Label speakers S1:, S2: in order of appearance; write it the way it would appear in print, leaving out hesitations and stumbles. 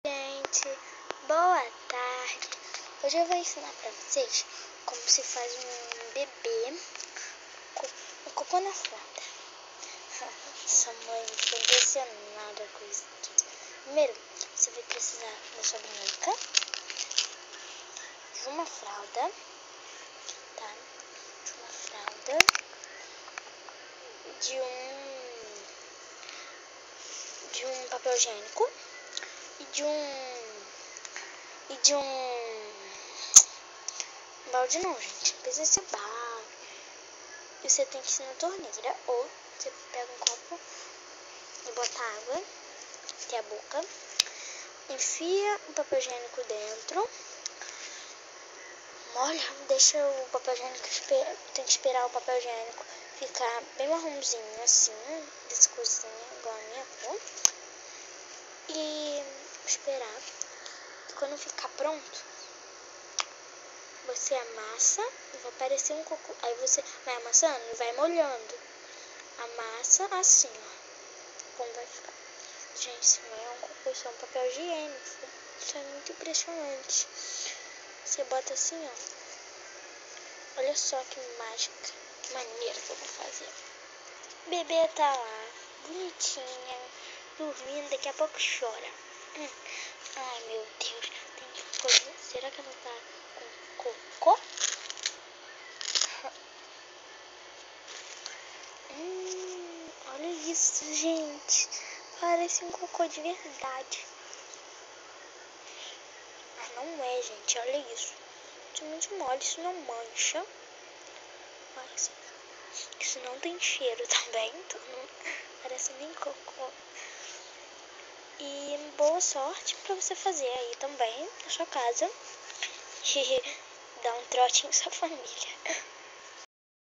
S1: Gente, boa tarde. Hoje eu vou ensinar pra vocês como se faz um bebê um cocô na fralda. Sua mãe foi impressionada com isso tudo. Primeiro, você vai precisar da sua boneca, de uma fralda, tá? De uma fralda, de um papel higiênico e de um balde não, gente. Não precisa ser balde. E você tem que ir na torneira, ou você pega um copo e bota água até a boca, enfia o papel higiênico dentro, molha, deixa o papel higiênico, tem que esperar o papel higiênico ficar bem marronzinho, assim, viscosinho, igual a minha cor, e esperar. E quando ficar pronto, você amassa, vai parecer um cocô. Aí você vai amassando e vai molhando. Amassa assim, ó. Como vai ficar. Gente, isso não é um cocô, isso é um papel higiênico. Isso é muito impressionante. Você bota assim, ó. Olha só que mágica, que maneira que eu vou fazer. O bebê tá lá, bonitinha, dormindo, daqui a pouco chora. Ai, meu Deus, tem que coisa. Será que ela tá com cocô? Olha isso, gente. Parece um cocô de verdade. Mas não é, gente. Olha isso. Isso é muito mole, isso não mancha. Mas isso não tem cheiro também. Então não parece nem cocô. E boa sorte pra você fazer aí também na sua casa. E dar um trote em sua família.